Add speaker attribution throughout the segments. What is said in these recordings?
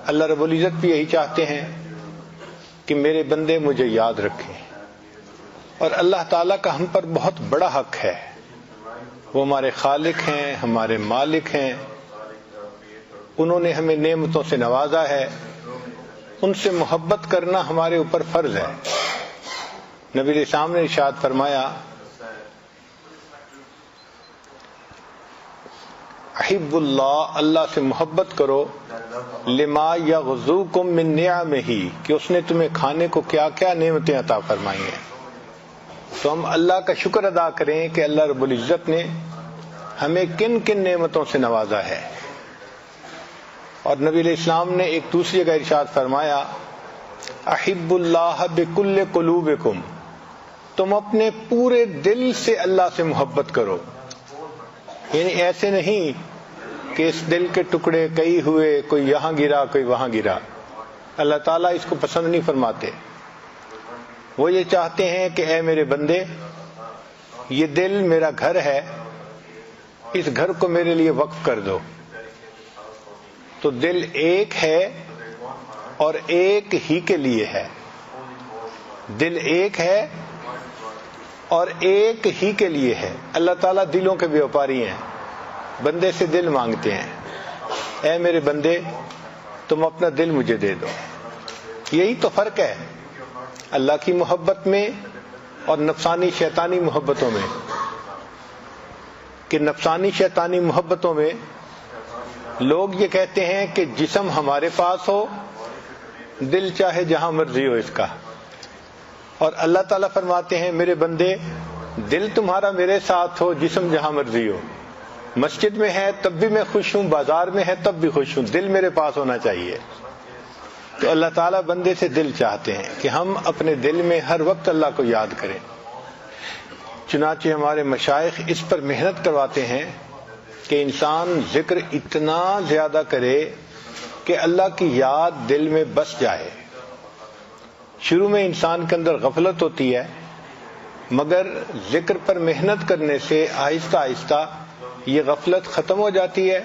Speaker 1: اللہ رب العزت بھی یہی چاہتے ہیں کہ میرے بندے مجھے یاد رکھیں، اور اللہ تعالیٰ کا ہم پر بہت بڑا حق ہے، وہ ہمارے خالق ہیں، ہمارے مالک ہیں، انہوں نے ہمیں نعمتوں سے نوازا ہے، ان سے محبت کرنا ہمارے اوپر فرض ہے۔ نبی علیہ السلام نے ارشاد فرمایا، احب اللہ، اللہ سے محبت کرو، لما یغزوکم من نعمہ، کہ اس نے تمہیں کھانے کو کیا کیا نعمتیں عطا فرمائی ہیں۔ تو ہم اللہ کا شکر ادا کریں کہ اللہ رب العزت نے ہمیں کن کن نعمتوں سے نوازا ہے۔ اور نبی علیہ السلام نے ایک دوسری جگہ ارشاد فرمایا، احب اللہ بکل قلوبکم، تم اپنے پورے دل سے اللہ سے محبت کرو، یعنی ایسے نہیں کہ اس دل کے ٹکڑے کئی ہوئے، کوئی یہاں گرا کوئی وہاں گرا۔ اللہ تعالیٰ اس کو پسند نہیں فرماتے۔ وہ یہ چاہتے ہیں کہ اے میرے بندے، یہ دل میرا گھر ہے، اس گھر کو میرے لیے وقف کر دو۔ تو دل ایک ہے اور ایک ہی کے لیے ہے، دل ایک ہے اور ایک ہی کے لیے ہے۔ اللہ تعالیٰ دلوں کے بیوپاری ہیں، بندے سے دل مانگتے ہیں، اے میرے بندے تم اپنا دل مجھے دے دو۔ یہی تو فرق ہے اللہ کی محبت میں اور نفسانی شیطانی محبتوں میں، کہ نفسانی شیطانی محبتوں میں لوگ یہ کہتے ہیں کہ جسم ہمارے پاس ہو، دل چاہے جہاں مرضی ہو اس کا، اور اللہ تعالیٰ فرماتے ہیں میرے بندے دل تمہارا میرے ساتھ ہو، جسم جہاں مرضی ہو، مسجد میں ہے تب بھی میں خوش ہوں، بازار میں ہے تب بھی خوش ہوں، دل میرے پاس ہونا چاہیے۔ تو اللہ تعالیٰ بندے سے دل چاہتے ہیں کہ ہم اپنے دل میں ہر وقت اللہ کو یاد کریں۔ چنانچہ ہمارے مشائخ اس پر محنت کرواتے ہیں کہ انسان ذکر اتنا زیادہ کرے کہ اللہ کی یاد دل میں بس جائے۔ شروع میں انسان کے اندر غفلت ہوتی ہے، مگر ذکر پر محنت کرنے سے آہستہ آہستہ یہ غفلت ختم ہو جاتی ہے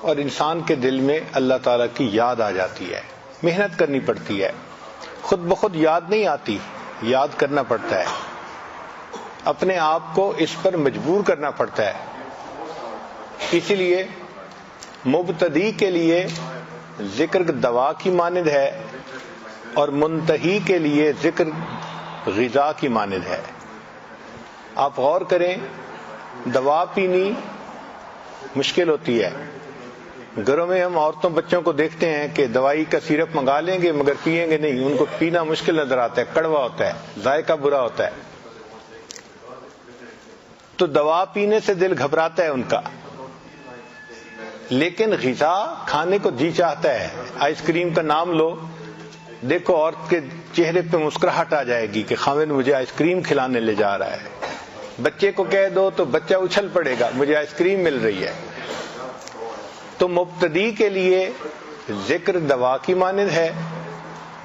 Speaker 1: اور انسان کے دل میں اللہ تعالیٰ کی یاد آ جاتی ہے۔ محنت کرنی پڑتی ہے، خود بخود یاد نہیں آتی، یاد کرنا پڑتا ہے، اپنے آپ کو اس پر مجبور کرنا پڑتا ہے۔ اسی لیے مبتدی کے لیے ذکر دوا کی مانند ہے اور منتہی کے لیے ذکر غذا کی مانند ہے۔ آپ غور کریں، دوا پینی مشکل ہوتی ہے، گھروں میں ہم عورتوں بچوں کو دیکھتے ہیں کہ دوائی کا سیرپ منگا لیں گے مگر پئیں گے نہیں، ان کو پینا مشکل نظر آتا ہے، کڑوا ہوتا ہے، ذائقہ برا ہوتا ہے۔ تو دوا پینے سے دل گھبراتا ہے ان کا، لیکن غذا کھانے کو جی چاہتا ہے۔ آئس کریم کا نام لو، دیکھو عورت کے چہرے پہ مسکراہٹ آ جائے گی کہ خاوند مجھے آئس کریم کھلانے لے جا رہا ہے۔ بچے کو کہہ دو تو بچہ اچھل پڑے گا، مجھے آئس کریم مل رہی ہے۔ تو مبتدی کے لیے ذکر دوا کی مانند ہے،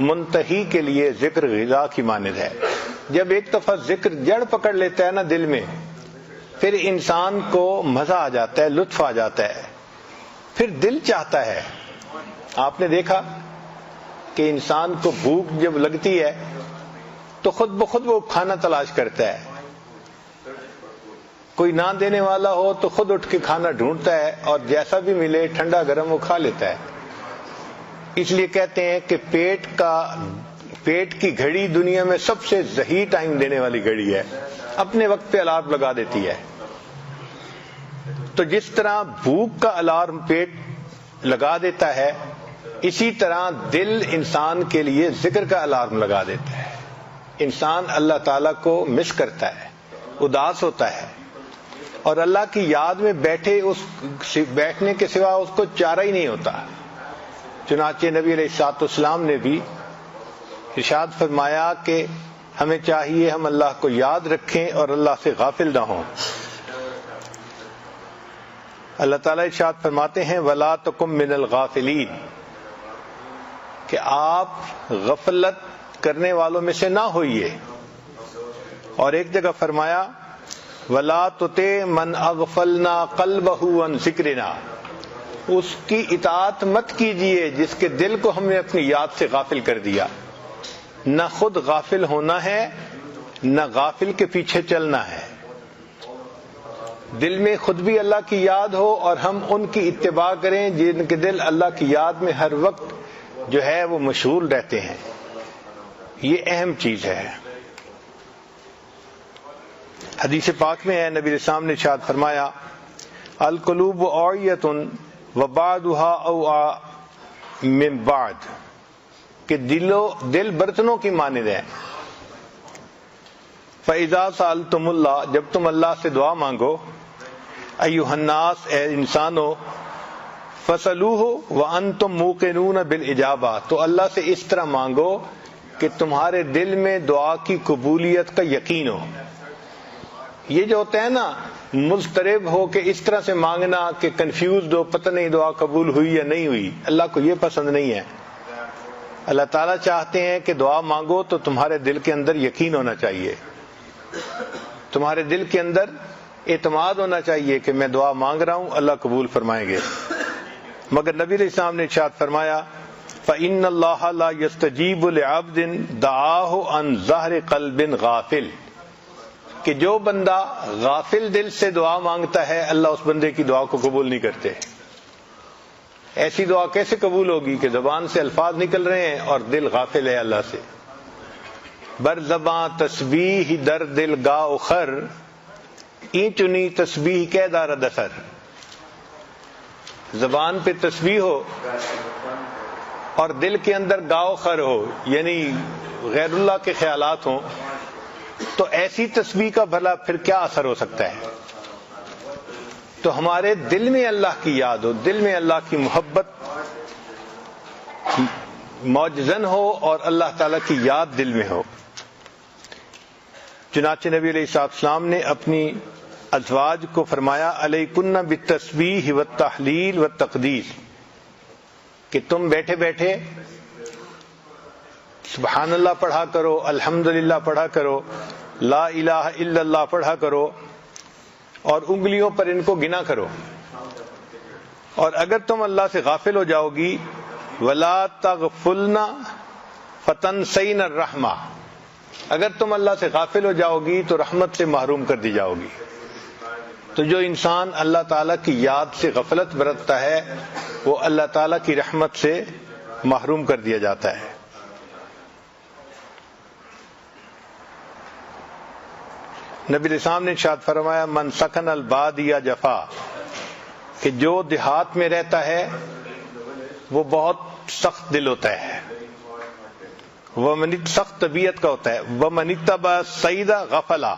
Speaker 1: منتہی کے لیے ذکر غذا کی مانند ہے۔ جب ایک دفعہ ذکر جڑ پکڑ لیتا ہے نا دل میں، پھر انسان کو مزہ آ جاتا ہے، لطف آ جاتا ہے، پھر دل چاہتا ہے۔ آپ نے دیکھا کہ انسان کو بھوک جب لگتی ہے تو خود بخود وہ کھانا تلاش کرتا ہے، کوئی نہ دینے والا ہو تو خود اٹھ کے کھانا ڈھونڈتا ہے، اور جیسا بھی ملے ٹھنڈا گرم وہ کھا لیتا ہے۔ اس لیے کہتے ہیں کہ پیٹ کی گھڑی دنیا میں سب سے صحیح ٹائم دینے والی گھڑی ہے، اپنے وقت پہ الارم لگا دیتی ہے۔ تو جس طرح بھوک کا الارم پیٹ لگا دیتا ہے، اسی طرح دل انسان کے لیے ذکر کا الارم لگا دیتا ہے۔ انسان اللہ تعالیٰ کو مس کرتا ہے، اداس ہوتا ہے، اور اللہ کی یاد میں بیٹھنے کے سوا اس کو چارہ ہی نہیں ہوتا۔ چنانچہ نبی علیہ الصلوۃ والسلام نے بھی ارشاد فرمایا کہ ہمیں چاہیے ہم اللہ کو یاد رکھیں اور اللہ سے غافل نہ ہوں۔ اللہ تعالیٰ ارشاد فرماتے ہیں وَلَا تَكُن مِّنَ الْغَافِلِينَ، کہ آپ غفلت کرنے والوں میں سے نہ ہوئیے۔ اور ایک جگہ فرمایا وَلَا تُطِعْ مَنْ أَغْفَلْنَا قَلْبَهُ عَنْ ذِكْرِنَا، اس کی اطاعت مت کیجیے جس کے دل کو ہم نے اپنی یاد سے غافل کر دیا. نہ خود غافل ہونا ہے نہ غافل کے پیچھے چلنا ہے. دل میں خود بھی اللہ کی یاد ہو اور ہم ان کی اتباع کریں جن کے دل اللہ کی یاد میں ہر وقت جو ہے وہ مشغول رہتے ہیں. یہ اہم چیز ہے. حدیث پاک میں ہے نبی علیہ السلام نے ارشاد فرمایا القلوب اوعیۃ وبعضها اوعى من بعض کہ دل برتنوں کی مانند ہے. فاذا سالتم اللہ جب تم اللہ سے دعا مانگو ایھا الناس اے انسانو فسلوہ وانتم موقنون بالاجابہ تو اللہ سے اس طرح مانگو کہ تمہارے دل میں دعا کی قبولیت کا یقین ہو. یہ جو ہوتا ہے نا مضطرب ہو کے اس طرح سے مانگنا کہ کنفیوزڈ ہو پتہ نہیں دعا قبول ہوئی یا نہیں ہوئی, اللہ کو یہ پسند نہیں ہے. اللہ تعالیٰ چاہتے ہیں کہ دعا مانگو تو تمہارے دل کے اندر یقین ہونا چاہیے, تمہارے دل کے اندر اعتماد ہونا چاہیے کہ میں دعا مانگ رہا ہوں اللہ قبول فرمائیں گے. مگر نبی علیہ السلام نے ارشاد فرمایا فإن اللہ لا يستجیب لعبد دعاہ عن ظہر قلب غافل کہ جو بندہ غافل دل سے دعا مانگتا ہے اللہ اس بندے کی دعا کو قبول نہیں کرتے. ایسی دعا کیسے قبول ہوگی کہ زبان سے الفاظ نکل رہے ہیں اور دل غافل ہے اللہ سے. بر زباں تسبیح در دل گاؤ خر این چنی تسبیح کے دار دسر. زبان پہ تسبیح ہو اور دل کے اندر گاؤ خر ہو یعنی غیر اللہ کے خیالات ہوں تو ایسی تسبیح کا بھلا پھر کیا اثر ہو سکتا ہے. تو ہمارے دل میں اللہ کی یاد ہو, دل میں اللہ کی محبت موجزن ہو اور اللہ تعالیٰ کی یاد دل میں ہو. چنانچہ نبی علیہ السلام نے اپنی ازواج کو فرمایا علیکن بالتسبیح والتحلیل والتقدیس کہ تم بیٹھے بیٹھے سبحان اللہ پڑھا کرو, الحمدللہ پڑھا کرو, لا الہ الا اللہ پڑھا کرو اور انگلیوں پر ان کو گنا کرو. اور اگر تم اللہ سے غافل ہو جاؤ گی ولا تغفلن فتنسین الرحمہ اگر تم اللہ سے غافل ہو جاؤ گی تو رحمت سے محروم کر دی جاؤ گی. تو جو انسان اللہ تعالیٰ کی یاد سے غفلت برتتا ہے وہ اللہ تعالیٰ کی رحمت سے محروم کر دیا جاتا ہے. نبی علیہ السلام نے ارشاد فرمایا من سکن البادیہ جفا کہ جو دیہات میں رہتا ہے وہ بہت سخت دل ہوتا ہے, وہ سخت طبیعت کا ہوتا ہے. ومن اتبع الصید غفلا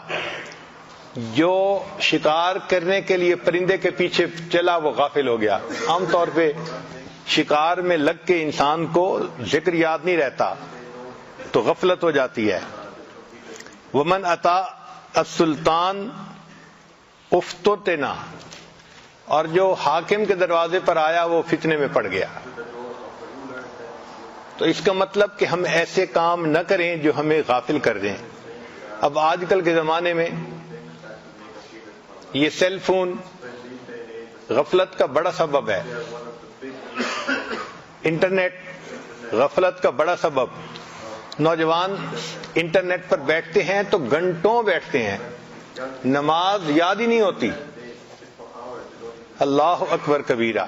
Speaker 1: جو شکار کرنے کے لیے پرندے کے پیچھے چلا وہ غافل ہو گیا. عام طور پہ شکار میں لگ کے انسان کو ذکر یاد نہیں رہتا تو غفلت ہو جاتی ہے. ومن اطاع السلطان افتتنا اور جو حاکم کے دروازے پر آیا وہ فتنے میں پڑ گیا. تو اس کا مطلب کہ ہم ایسے کام نہ کریں جو ہمیں غافل کر دیں. اب آج کل کے زمانے میں یہ سیل فون غفلت کا بڑا سبب ہے, انٹرنیٹ غفلت کا بڑا سبب. نوجوان انٹرنیٹ پر بیٹھتے ہیں تو گھنٹوں بیٹھتے ہیں, نماز یاد ہی نہیں ہوتی. اللہ اکبر کبیرہ,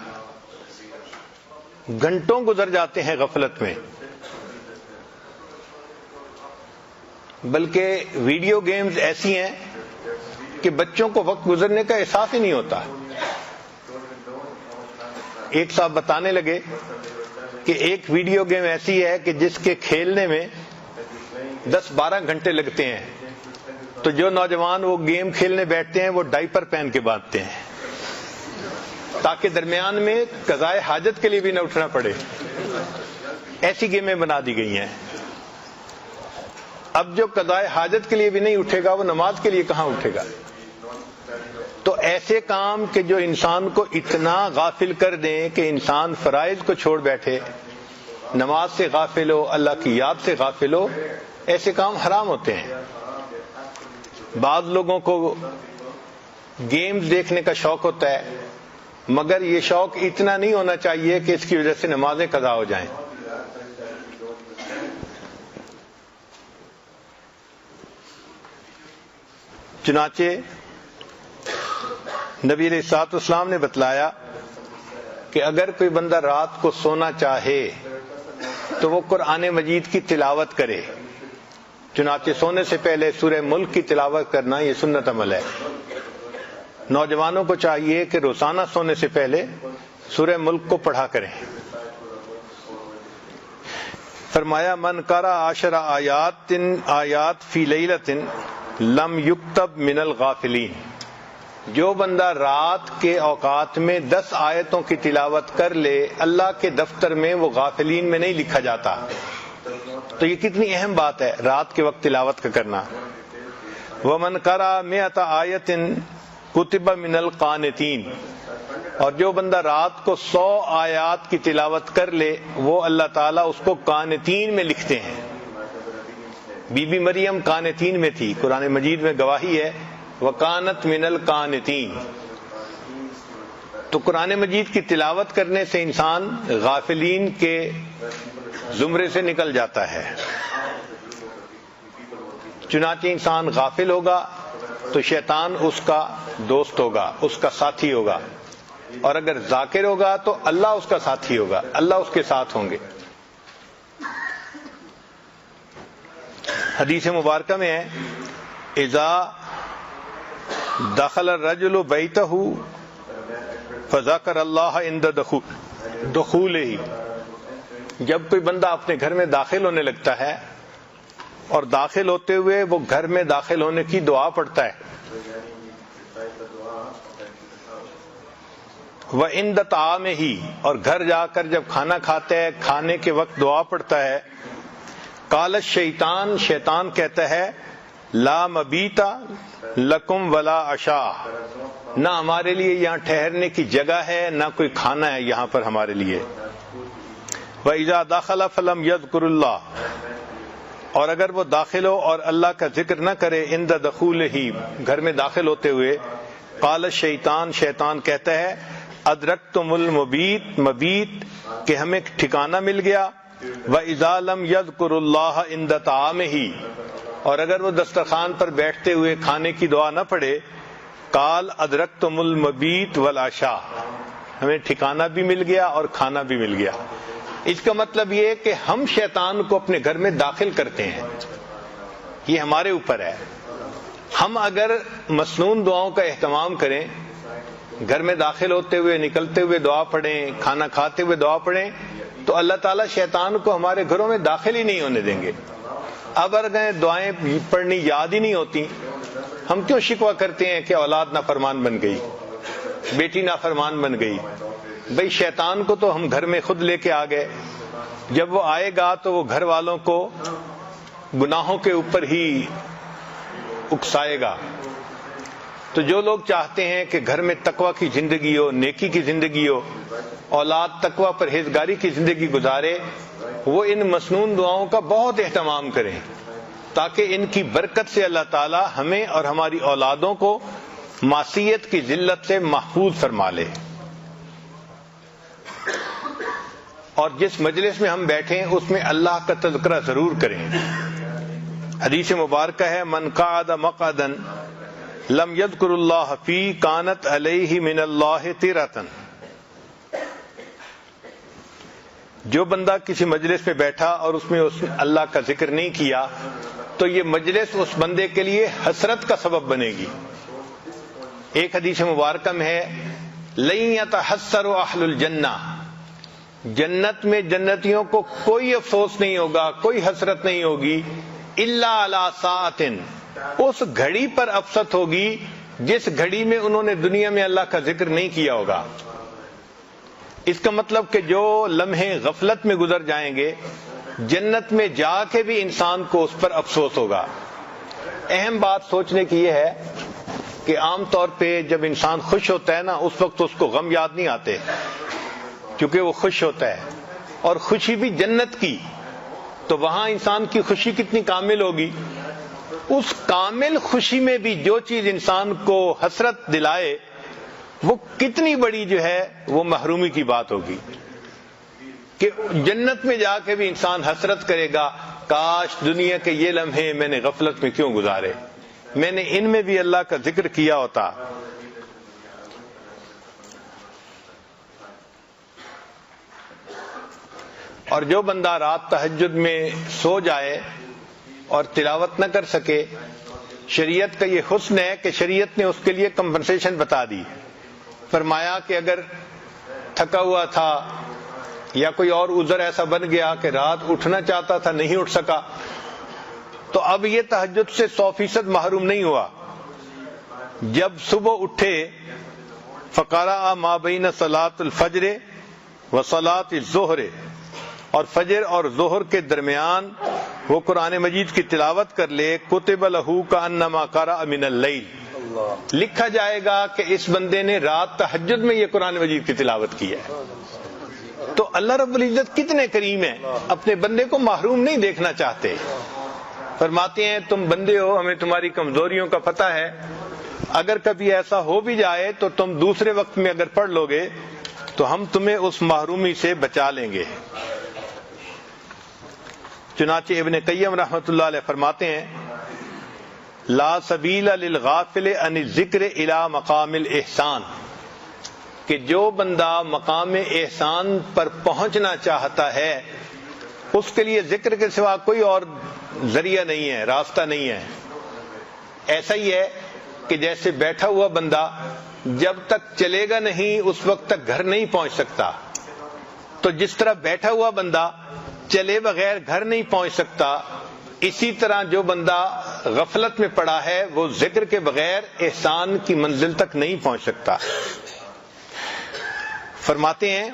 Speaker 1: گھنٹوں گزر جاتے ہیں غفلت میں. بلکہ ویڈیو گیمز ایسی ہیں کہ بچوں کو وقت گزرنے کا احساس ہی نہیں ہوتا. ایک صاحب بتانے لگے کہ ایک ویڈیو گیم ایسی ہے کہ جس کے کھیلنے میں 10-12 گھنٹے لگتے ہیں. تو جو نوجوان وہ گیم کھیلنے بیٹھتے ہیں وہ ڈائپر پہن کے باندھتے ہیں تاکہ درمیان میں قضائے حاجت کے لیے بھی نہ اٹھنا پڑے. ایسی گیمیں بنا دی گئی ہیں. اب جو قضائے حاجت کے لیے بھی نہیں اٹھے گا وہ نماز کے لیے کہاں اٹھے گا. تو ایسے کام کہ جو انسان کو اتنا غافل کر دیں کہ انسان فرائض کو چھوڑ بیٹھے, نماز سے غافل ہو, اللہ کی یاد سے غافل ہو, ایسے کام حرام ہوتے ہیں. بعض لوگوں کو گیمز دیکھنے کا شوق ہوتا ہے, مگر یہ شوق اتنا نہیں ہونا چاہیے کہ اس کی وجہ سے نمازیں قضا ہو جائیں. چنانچہ نبی علیہ الصلوۃ والسلام نے بتلایا کہ اگر کوئی بندہ رات کو سونا چاہے تو وہ قرآن مجید کی تلاوت کرے. چنانچہ سونے سے پہلے سورہ ملک کی تلاوت کرنا یہ سنت عمل ہے. نوجوانوں کو چاہیے کہ روزانہ سونے سے پہلے سورہ ملک کو پڑھا کریں. فرمایا من قرأ 10 آیات فی لیلۃ لم یکتب من الغافلین. جو بندہ رات کے اوقات میں 10 آیتوں کی تلاوت کر لے اللہ کے دفتر میں وہ غافلین میں نہیں لکھا جاتا. تو یہ کتنی اہم بات ہے رات کے وقت تلاوت کا کرنا. ومن قرأ 100 آیۃ کتب من القانتین. اور جو بندہ رات کو 100 آیات کی تلاوت کر لے وہ اللہ تعالیٰ اس کو قانتین میں لکھتے ہیں. بی بی مریم قانتین میں تھی، قرآن مجید میں گواہی ہے وَقَانَتْ مِنَ الْقَانِتِينَ. تو قرآن مجید کی تلاوت کرنے سے انسان غافلین کے زمرے سے نکل جاتا ہے. چنانچہ انسان غافل ہوگا تو شیطان اس کا دوست ہوگا، اس کا ساتھی ہوگا، اور اگر ذاکر ہوگا تو اللہ اس کا ساتھی ہوگا، اللہ اس کے ساتھ ہوں گے. حدیث مبارکہ میں ہے اذا دخل الرجل بیتہ فذکر اللہ عند دخولہ. جب کوئی بندہ اپنے گھر میں داخل ہونے لگتا ہے اور داخل ہوتے ہوئے وہ گھر میں داخل ہونے کی دعا پڑھتا ہے. وعند طعامہ، اور گھر جا کر جب کھانا کھاتا ہے کھانے کے وقت دعا پڑھتا ہے. قال الشیطان، شیطان کہتا ہے لا مبیت لکم ولا عشاء. نہ ہمارے لیے یہاں ٹھہرنے کی جگہ ہے نہ کوئی کھانا ہے یہاں پر ہمارے لیے. وَإِذَا دَخَلَ فَلَمْ يَذْكُرِ اللَّهَ، اور اگر وہ داخل ہو اور اللہ کا ذکر نہ کرے عند دخولہ، گھر میں داخل ہوتے ہوئے. قال الشیطان، شیطان کہتا ہے ادرکتم المبیت، مبیت کہ ہمیں ٹھکانہ مل گیا. وَإِذَا لَمْ يَذْكُرِ اللَّهَ عِنْدَ طَعَامِهِ، اور اگر وہ دسترخوان پر بیٹھتے ہوئے کھانے کی دعا نہ پڑھے. قال ادرکتم المبیت والعشاء، ہمیں ٹھکانہ بھی مل گیا اور کھانا بھی مل گیا. اس کا مطلب یہ کہ ہم شیطان کو اپنے گھر میں داخل کرتے ہیں، یہ ہمارے اوپر ہے. ہم اگر مسنون دعاؤں کا اہتمام کریں، گھر میں داخل ہوتے ہوئے نکلتے ہوئے دعا پڑھیں، کھانا کھاتے ہوئے دعا پڑھیں، تو اللہ تعالیٰ شیطان کو ہمارے گھروں میں داخل ہی نہیں ہونے دیں گے. اب اگر دعائیں پڑھنی یاد ہی نہیں ہوتی، ہم کیوں شکوہ کرتے ہیں کہ اولاد نافرمان بن گئی، بیٹی نافرمان بن گئی؟ بھئی شیطان کو تو ہم گھر میں خود لے کے آ گئے. جب وہ آئے گا تو وہ گھر والوں کو گناہوں کے اوپر ہی اکسائے گا. تو جو لوگ چاہتے ہیں کہ گھر میں تقوی کی زندگی ہو، نیکی کی زندگی ہو، اولاد تقوی پرہیزگاری کی زندگی گزارے، وہ ان مسنون دعاؤں کا بہت اہتمام کریں تاکہ ان کی برکت سے اللہ تعالی ہمیں اور ہماری اولادوں کو معصیت کی ذلت سے محفوظ فرما لے. اور جس مجلس میں ہم بیٹھیں اس میں اللہ کا تذکرہ ضرور کریں. حدیث مبارکہ ہے من قعد مقعدا لم یذکر اللہ فی کانت علیہ من اللہ تیرۃ. جو بندہ کسی مجلس میں بیٹھا اور اس میں اللہ کا ذکر نہیں کیا تو یہ مجلس اس بندے کے لیے حسرت کا سبب بنے گی. ایک حدیث مبارکہ میں ہے لن یتحسر اہل الجنہ، جنت میں جنتیوں کو کوئی افسوس نہیں ہوگا، کوئی حسرت نہیں ہوگی، الا علی ساعۃ، اس گھڑی پر افسرت ہوگی جس گھڑی میں انہوں نے دنیا میں اللہ کا ذکر نہیں کیا ہوگا. اس کا مطلب کہ جو لمحے غفلت میں گزر جائیں گے جنت میں جا کے بھی انسان کو اس پر افسوس ہوگا. اہم بات سوچنے کی یہ ہے کہ عام طور پہ جب انسان خوش ہوتا ہے نا اس وقت اس کو غم یاد نہیں آتے کیونکہ وہ خوش ہوتا ہے، اور خوشی بھی جنت کی، تو وہاں انسان کی خوشی کتنی کامل ہوگی. اس کامل خوشی میں بھی جو چیز انسان کو حسرت دلائے وہ کتنی بڑی جو ہے وہ محرومی کی بات ہوگی کہ جنت میں جا کے بھی انسان حسرت کرے گا، کاش دنیا کے یہ لمحے میں نے غفلت میں کیوں گزارے، میں نے ان میں بھی اللہ کا ذکر کیا ہوتا۔ اور جو بندہ رات تہجد میں سو جائے اور تلاوت نہ کر سکے، شریعت کا یہ حسن ہے کہ شریعت نے اس کے لیے کمپنسیشن بتا دی، فرمایا کہ اگر تھکا ہوا تھا یا کوئی اور عذر ایسا بن گیا کہ رات اٹھنا چاہتا تھا نہیں اٹھ سکا، تو اب یہ تہجد سے 100% محروم نہیں ہوا۔ جب صبح اٹھے فقرأ ما بین صلاۃ الفجر و صلاۃ الظہر، اور فجر اور ظہر کے درمیان وہ قرآن مجید کی تلاوت کر لے، کتب لہ کأنما قرأ من اللیل، لکھا جائے گا کہ اس بندے نے رات تہجد میں یہ قرآن مجید کی تلاوت کی ہے۔ تو اللہ رب العزت کتنے کریم ہیں، اپنے بندے کو محروم نہیں دیکھنا چاہتے۔ فرماتے ہیں تم بندے ہو، ہمیں تمہاری کمزوریوں کا پتہ ہے، اگر کبھی ایسا ہو بھی جائے تو تم دوسرے وقت میں اگر پڑھ لو گے تو ہم تمہیں اس محرومی سے بچا لیں گے۔ چنانچہ ابن قیم رحمۃ اللہ علیہ فرماتے ہیں لا سبیل للغافل عن الذکر الی مقام الاحسان، کہ جو بندہ مقام احسان پر پہنچنا چاہتا ہے اس کے لیے ذکر کے سوا کوئی اور ذریعہ نہیں ہے، راستہ نہیں ہے۔ ایسا ہی ہے کہ جیسے بیٹھا ہوا بندہ جب تک چلے گا نہیں اس وقت تک گھر نہیں پہنچ سکتا، تو جس طرح بیٹھا ہوا بندہ چلے بغیر گھر نہیں پہنچ سکتا، اسی طرح جو بندہ غفلت میں پڑا ہے وہ ذکر کے بغیر احسان کی منزل تک نہیں پہنچ سکتا۔ فرماتے ہیں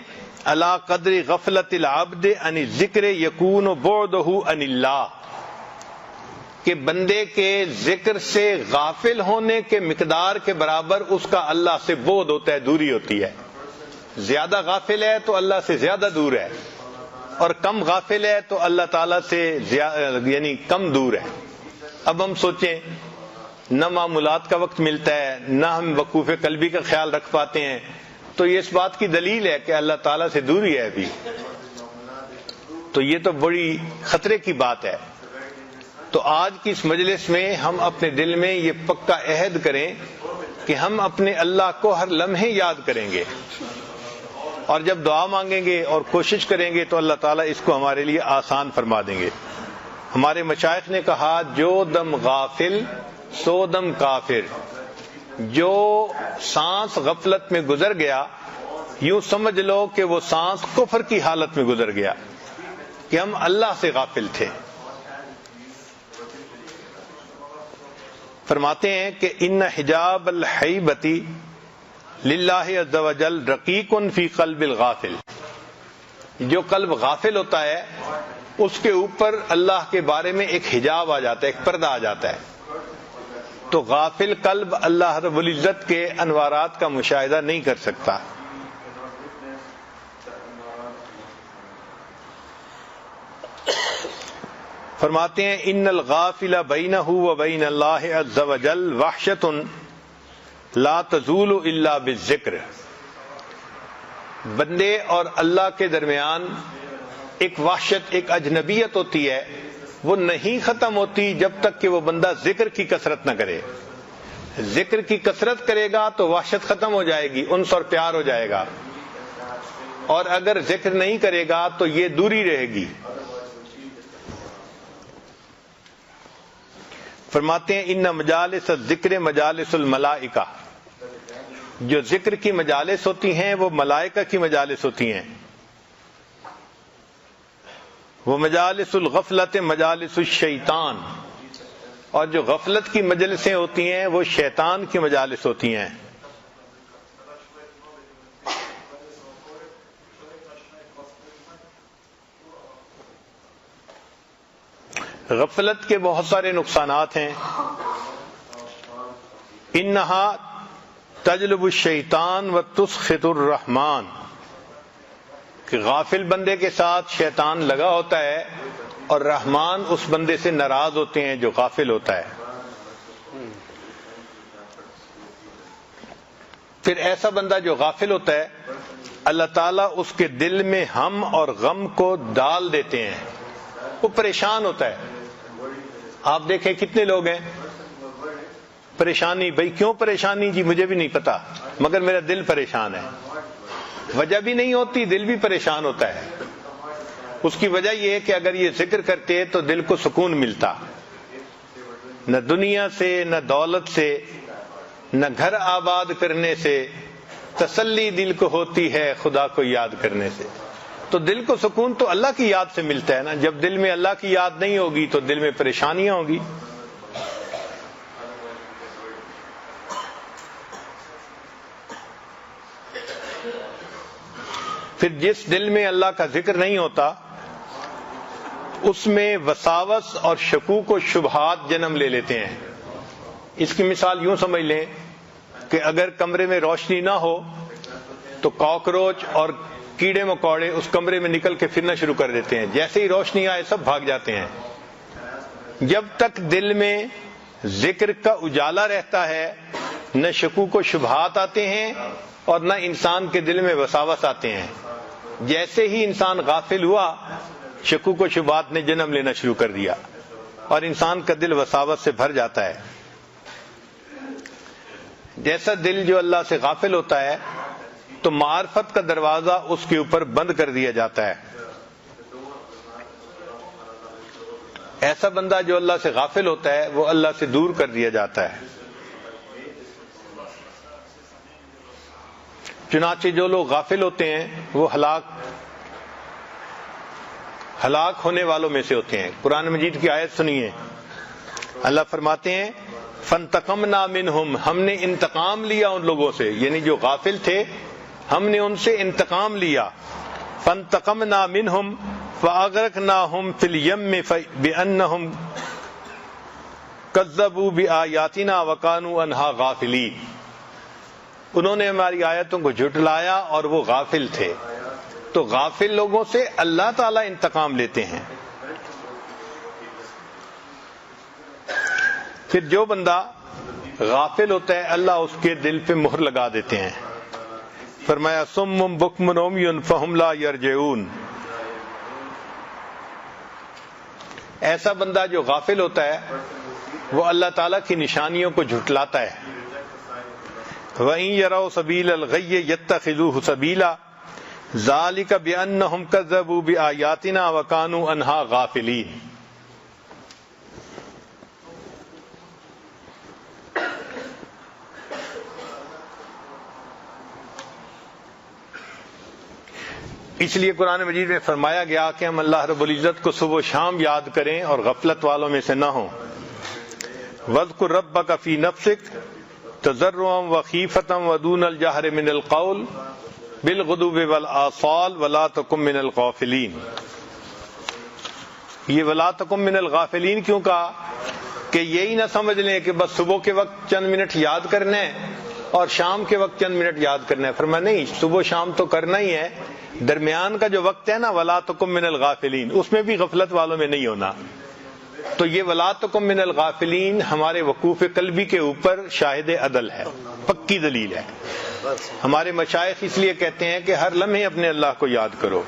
Speaker 1: علی قدر غفلت العبد عن الذکر یکون بعدہ عن اللہ، کہ بندے کے ذکر سے غافل ہونے کے مقدار کے برابر اس کا اللہ سے بعد ہوتا ہے، دوری ہوتی ہے۔ زیادہ غافل ہے تو اللہ سے زیادہ دور ہے، اور کم غافل ہے تو اللہ تعالیٰ سے یعنی کم دور ہے۔ اب ہم سوچیں، نہ معمولات کا وقت ملتا ہے، نہ ہم وقوف قلبی کا خیال رکھ پاتے ہیں، تو یہ اس بات کی دلیل ہے کہ اللہ تعالیٰ سے دوری ہے ابھی، تو یہ تو بڑی خطرے کی بات ہے۔ تو آج کی اس مجلس میں ہم اپنے دل میں یہ پکا عہد کریں کہ ہم اپنے اللہ کو ہر لمحے یاد کریں گے، اور جب دعا مانگیں گے اور کوشش کریں گے تو اللہ تعالیٰ اس کو ہمارے لیے آسان فرما دیں گے۔ ہمارے مشائخ نے کہا جو دم غافل سو دم کافر، جو سانس غفلت میں گزر گیا یوں سمجھ لو کہ وہ سانس کفر کی حالت میں گزر گیا، کہ ہم اللہ سے غافل تھے۔ فرماتے ہیں کہ ان حجاب الحیبۃ للہ عز وجل رقیق فی قلب الغافل، جو قلب غافل ہوتا ہے اس کے اوپر اللہ کے بارے میں ایک حجاب آ جاتا ہے، ایک پردہ آ جاتا ہے، تو غافل قلب اللہ رب العزت کے انوارات کا مشاہدہ نہیں کر سکتا۔ فرماتے ہیں ان الغافل بینہ و بین اللہ عز وجل وحشۃ لا تزول الا بالذکر، بندے اور اللہ کے درمیان ایک وحشت، ایک اجنبیت ہوتی ہے، وہ نہیں ختم ہوتی جب تک کہ وہ بندہ ذکر کی کثرت نہ کرے۔ ذکر کی کثرت کرے گا تو وحشت ختم ہو جائے گی، انس اور پیار ہو جائے گا، اور اگر ذکر نہیں کرے گا تو یہ دوری رہے گی۔ فرماتے ہیں ان مجالس الذکر مجالس الملائکہ، جو ذکر کی مجالس ہوتی ہیں وہ ملائکہ کی مجالس ہوتی ہیں، وہ مجالس الغفلت مجالس الشیطان، اور جو غفلت کی مجلسیں ہوتی ہیں وہ شیطان کی مجالس ہوتی ہیں۔ غفلت کے بہت سارے نقصانات ہیں۔ انہا تجلب الشیطان و تسخط الرحمن، کہ غافل بندے کے ساتھ شیطان لگا ہوتا ہے اور رحمان اس بندے سے ناراض ہوتے ہیں جو غافل ہوتا ہے۔ پھر ایسا بندہ جو غافل ہوتا ہے اللہ تعالیٰ اس کے دل میں ہم اور غم کو ڈال دیتے ہیں، وہ پریشان ہوتا ہے۔ آپ دیکھیں کتنے لوگ ہیں پریشانی، بھئی کیوں پریشانی؟ جی مجھے بھی نہیں پتا، مگر میرا دل پریشان ہے۔ وجہ بھی نہیں ہوتی، دل بھی پریشان ہوتا ہے۔ اس کی وجہ یہ ہے کہ اگر یہ ذکر کرتے تو دل کو سکون ملتا، نہ دنیا سے، نہ دولت سے، نہ گھر آباد کرنے سے، تسلی دل کو ہوتی ہے خدا کو یاد کرنے سے۔ تو دل کو سکون تو اللہ کی یاد سے ملتا ہے نا۔ جب دل میں اللہ کی یاد نہیں ہوگی تو دل میں پریشانیاں ہوگی۔ پھر جس دل میں اللہ کا ذکر نہیں ہوتا اس میں وساوس اور شکوک و شبہات جنم لے لیتے ہیں۔ اس کی مثال یوں سمجھ لیں کہ اگر کمرے میں روشنی نہ ہو تو کاکروچ اور کیڑے مکوڑے اس کمرے میں نکل کے پھرنا شروع کر دیتے ہیں، جیسے ہی روشنی آئے سب بھاگ جاتے ہیں۔ جب تک دل میں ذکر کا اجالا رہتا ہے نہ شکوک و شبہات آتے ہیں اور نہ انسان کے دل میں وساوس آتے ہیں۔ جیسے ہی انسان غافل ہوا شکوک و شبہات نے جنم لینا شروع کر دیا اور انسان کا دل وساوس سے بھر جاتا ہے۔ جیسا دل جو اللہ سے غافل ہوتا ہے تو معرفت کا دروازہ اس کے اوپر بند کر دیا جاتا ہے۔ ایسا بندہ جو اللہ سے غافل ہوتا ہے وہ اللہ سے دور کر دیا جاتا ہے۔ چنانچہ جو لوگ غافل ہوتے ہیں وہ ہلاک ہونے والوں میں سے ہوتے ہیں۔ قرآن مجید کی آیت سنیے، اللہ فرماتے ہیں فَانْتَقَمْنَا مِنْهُمْ، ہم نے انتقام لیا ان لوگوں سے، یعنی جو غافل تھے ہم نے ان سے انتقام لیا۔ فَانْتَقَمْنَا مِنْهُمْ فَأَغْرَقْنَاهُمْ فِي الْيَمِّ بِأَنَّهُمْ كَذَّبُوا بِآيَاتِنَا وَكَانُوا عَنْهَا غَافِلِينَ، انہوں نے ہماری آیتوں کو جھٹلایا اور وہ غافل تھے۔ تو غافل لوگوں سے اللہ تعالیٰ انتقام لیتے ہیں۔ پھر جو بندہ غافل ہوتا ہے اللہ اس کے دل پہ مہر لگا دیتے ہیں۔ فرمایا صم بکم عمی فہم لا یرجعون، ایسا بندہ جو غافل ہوتا ہے وہ اللہ تعالیٰ کی نشانیوں کو جھٹلاتا ہے۔ وَإِن يَرَوْا سَبِيلَ الْغَيِّ يَتَّخِذُوهُ سَبِيلًا ذَلِكَ بِأَنَّهُمْ كَذَّبُوا بِآيَاتِنَا وَكَانُوا عَنْهَا غَافِلِينَ۔ اس لیے قرآن مجید میں فرمایا گیا کہ ہم اللہ رب العزت کو صبح و شام یاد کریں اور غفلت والوں میں سے نہ ہوں۔ وَاذْكُر رَبَّكَ فِي نَفْسِكَ تَضَرُّعًا وَخِيفَةً وَدُونَ الْجَهْرِ مِنَ الْقَوْلِ بِالْغُدُوِّ وَالْآصَالِ وَلَا تَكُن مِنَ الْغَافِلِينَ۔ یہ وَلَا تَكُن مِنَ الْغَافِلِينَ کیوں کہا؟ کہ یہی نہ سمجھ لیں کہ بس صبح کے وقت چند منٹ یاد کرنا ہے اور شام کے وقت چند منٹ یاد کرنا ہے۔ فرمایا نہیں، صبح شام تو کرنا ہی ہے، درمیان کا جو وقت ہے نا وَلَا تَكُن مِنَ الْغَافِلِينَ، اس میں بھی غفلت والوں میں نہیں ہونا۔ تو یہ وَلَا تَكُن مِنَ الْغَافِلِينَ ہمارے وقوف قلبی کے اوپر شاہد عدل ہے، پکی دلیل ہے۔ ہمارے مشائخ اس لیے کہتے ہیں کہ ہر لمحے اپنے اللہ کو یاد کرو۔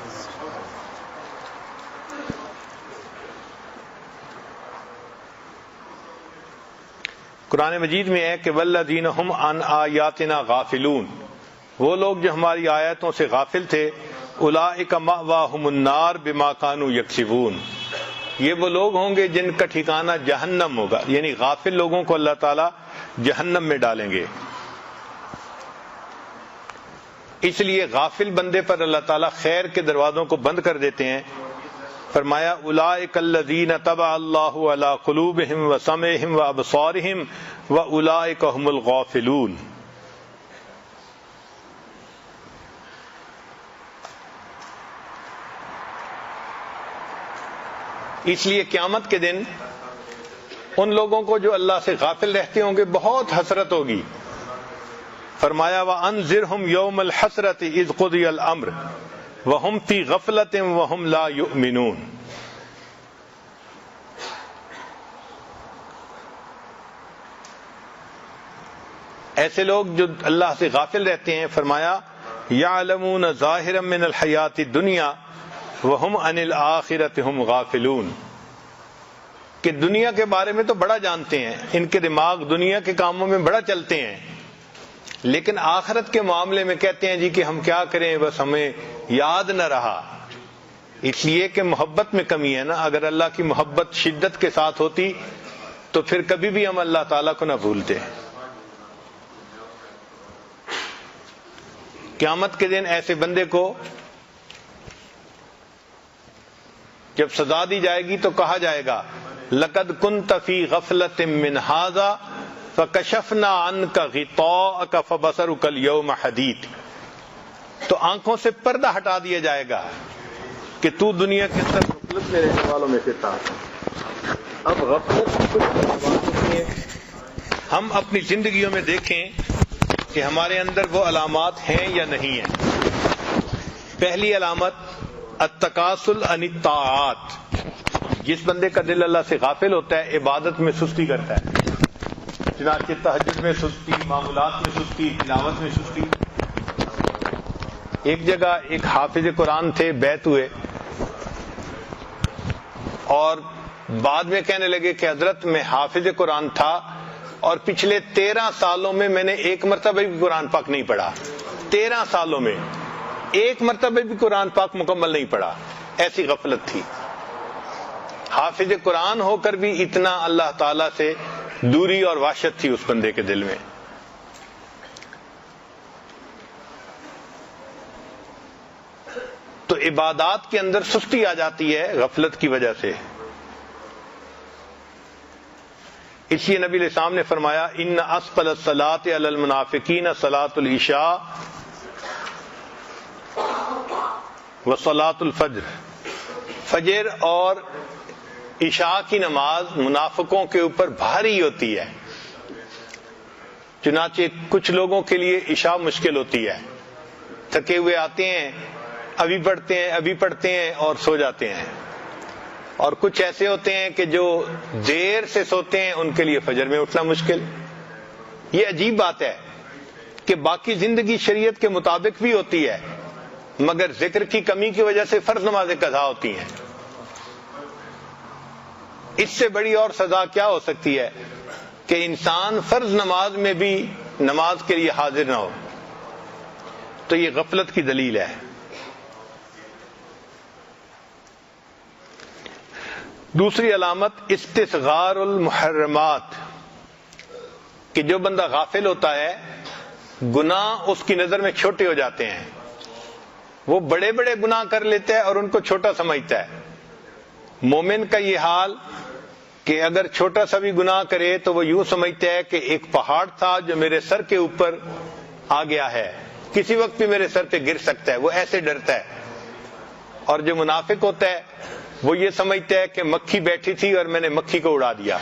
Speaker 1: قرآن مجید میں ہے کہ وَالَّذِينَ هُمْ عَنْ آيَاتِنَا غَافِلُونَ، وہ لوگ جو ہماری آیتوں سے غافل تھے، أُولَئِكَ مَأْوَاهُمُ النَّارُ بِمَا كَانُوا يَكْسِبُونَ، یہ وہ لوگ ہوں گے جن کا ٹھکانہ جہنم ہوگا، یعنی غافل لوگوں کو اللہ تعالیٰ جہنم میں ڈالیں گے۔ اس لیے غافل بندے پر اللہ تعالیٰ خیر کے دروازوں کو بند کر دیتے ہیں۔ فرمایا اولئک الذین طبع اللہ علی قلوبہم وسمعہم وابصارہم واولئک هم الغافلون۔ اس لیے قیامت کے دن ان لوگوں کو جو اللہ سے غافل رہتے ہوں گے بہت حسرت ہوگی۔ فرمایا وَأَنذِرْهُمْ يَوْمَ الْحَسْرَةِ إِذْ قُضِيَ الْأَمْرُ وَهُمْ فِي غَفْلَةٍ وَهُمْ لَا يُؤْمِنُونَ۔ ایسے لوگ جو اللہ سے غافل رہتے ہیں، فرمایا یعلمون ظاہرا من الحیات الدنیا وہم عن الآخرۃ ہم غافلون، کہ دنیا کے بارے میں تو بڑا جانتے ہیں، ان کے دماغ دنیا کے کاموں میں بڑا چلتے ہیں، لیکن آخرت کے معاملے میں کہتے ہیں جی کہ ہم کیا کریں، بس ہمیں یاد نہ رہا۔ اس لیے کہ محبت میں کمی ہے نا، اگر اللہ کی محبت شدت کے ساتھ ہوتی تو پھر کبھی بھی ہم اللہ تعالیٰ کو نہ بھولتے۔ قیامت کے دن ایسے بندے کو جب سزا دی جائے گی تو کہا جائے گا لقد كنت في غفلة من هذا فكشفنا عنك غطاءك فبصرك اليوم حديد، تو آنکھوں سے پردہ ہٹا دیا جائے گا کہ تو دنیا کے اندر غفلت میں رہنے والوں میں سے تھا۔ اب غفلت کی کچھ علامات ہوتی ہیں، ہم اپنی زندگیوں میں دیکھیں کہ ہمارے اندر وہ علامات ہیں یا نہیں ہیں۔ پہلی علامت التکاسل عن الطاعات، جس بندے کا دل اللہ سے غافل ہوتا ہے عبادت میں سستی کرتا ہے، چنانچہ تہجد میں سستی، معمولات میں سستی، تلاوت میں سستی۔ ایک جگہ ایک حافظ قرآن تھے، بیعت ہوئے اور بعد میں کہنے لگے کہ حضرت میں حافظ قرآن تھا اور پچھلے 13 سالوں میں میں نے ایک مرتبہ بھی قرآن پاک نہیں پڑھا، 13 سالوں میں ایک مرتبہ بھی قرآن پاک مکمل نہیں پڑھا، ایسی غفلت تھی۔ حافظ قرآن ہو کر بھی اتنا اللہ تعالی سے دوری اور وحشت تھی اس بندے کے دل میں۔ تو عبادات کے اندر سستی آ جاتی ہے غفلت کی وجہ سے۔ اس لیے نبی علیہ السلام نے فرمایا ان اسفل الصلاۃ علی المنافقین صلاۃ العشاء وصلاۃ الفجر، فجر اور عشاء کی نماز منافقوں کے اوپر بھاری ہوتی ہے، چنانچہ کچھ لوگوں کے لیے عشاء مشکل ہوتی ہے، تھکے ہوئے آتے ہیں، ابھی پڑھتے ہیں اور سو جاتے ہیں، اور کچھ ایسے ہوتے ہیں کہ جو دیر سے سوتے ہیں ان کے لیے فجر میں اٹھنا مشکل۔ یہ عجیب بات ہے کہ باقی زندگی شریعت کے مطابق بھی ہوتی ہے، مگر ذکر کی کمی کی وجہ سے فرض نمازیں قضا ہوتی ہیں۔ اس سے بڑی اور سزا کیا ہو سکتی ہے کہ انسان فرض نماز میں بھی نماز کے لیے حاضر نہ ہو۔ تو یہ غفلت کی دلیل ہے۔ دوسری علامت استصغار المحرمات، کہ جو بندہ غافل ہوتا ہے گناہ اس کی نظر میں چھوٹے ہو جاتے ہیں، وہ بڑے بڑے گناہ کر لیتا ہے اور ان کو چھوٹا سمجھتا ہے۔ مومن کا یہ حال کہ اگر چھوٹا سا بھی گناہ کرے تو وہ یوں سمجھتا ہے کہ ایک پہاڑ تھا جو میرے سر کے اوپر آ گیا ہے، کسی وقت بھی میرے سر پہ گر سکتا ہے، وہ ایسے ڈرتا ہے۔ اور جو منافق ہوتا ہے وہ یہ سمجھتا ہے کہ مکھی بیٹھی تھی اور میں نے مکھی کو اڑا دیا۔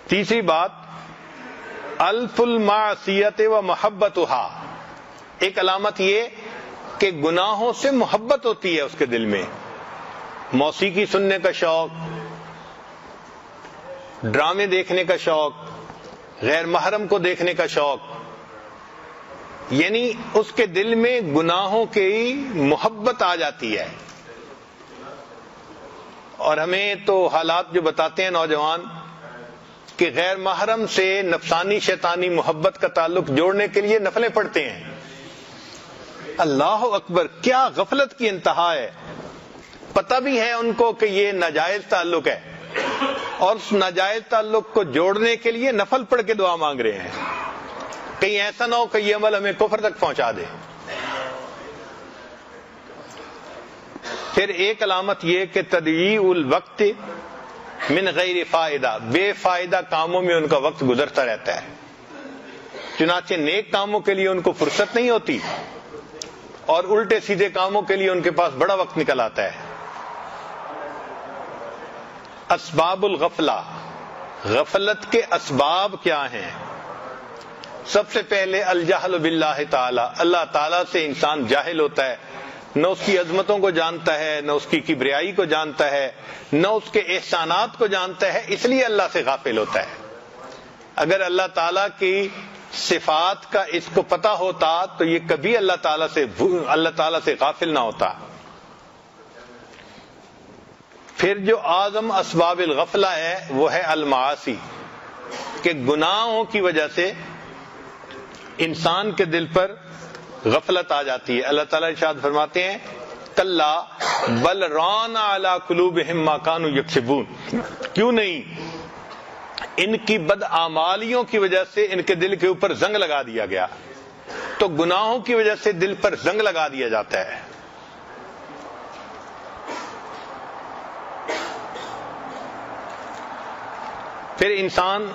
Speaker 1: تیسری بات الف المعصیت و محبتها، ایک علامت یہ کہ گناہوں سے محبت ہوتی ہے اس کے دل میں، موسیقی سننے کا شوق، ڈرامے دیکھنے کا شوق، غیر محرم کو دیکھنے کا شوق، یعنی اس کے دل میں گناہوں کی محبت آ جاتی ہے۔ اور ہمیں تو حالات جو بتاتے ہیں نوجوان کہ غیر محرم سے نفسانی شیطانی محبت کا تعلق جوڑنے کے لیے نفلیں پڑھتے ہیں۔ اللہ اکبر، کیا غفلت کی انتہا ہے۔ پتہ بھی ہے ان کو کہ یہ ناجائز تعلق ہے، اور اس ناجائز تعلق کو جوڑنے کے لیے نفل پڑھ کے دعا مانگ رہے ہیں، کہیں ایسا نہ ہو کہ یہ عمل ہمیں کفر تک پہنچا دے۔ پھر ایک علامت یہ کہ تضییع الوقت من غیر فائدہ، بے فائدہ کاموں میں ان کا وقت گزرتا رہتا ہے، چنانچہ نیک کاموں کے لیے ان کو فرصت نہیں ہوتی اور الٹے سیدھے کاموں کے لیے ان کے پاس بڑا وقت نکل آتا ہے۔ اسباب الغفلہ، غفلت کے اسباب کیا ہیں؟ سب سے پہلے الجہل باللہ تعالی، اللہ تعالیٰ سے انسان جاہل ہوتا ہے، نہ اس کی عظمتوں کو جانتا ہے، نہ اس کی کبریائی کو جانتا ہے، نہ اس کے احسانات کو جانتا ہے، اس لیے اللہ سے غافل ہوتا ہے۔ اگر اللہ تعالیٰ کی صفات کا اس کو پتہ ہوتا تو یہ کبھی اللہ تعالیٰ سے غافل نہ ہوتا۔ پھر جو اعظم اسباب الغفلہ ہے وہ ہے المعاصی، کہ گناہوں کی وجہ سے انسان کے دل پر غفلت آ جاتی ہے۔ اللہ تعالیٰ ارشاد فرماتے ہیں کلا بل ران علی قلوبہم ما کانوا یکسبون، کیوں نہیں، ان کی بدعمالیوں کی وجہ سے ان کے دل کے اوپر زنگ لگا دیا گیا۔ تو گناہوں کی وجہ سے دل پر زنگ لگا دیا جاتا ہے۔ پھر انسان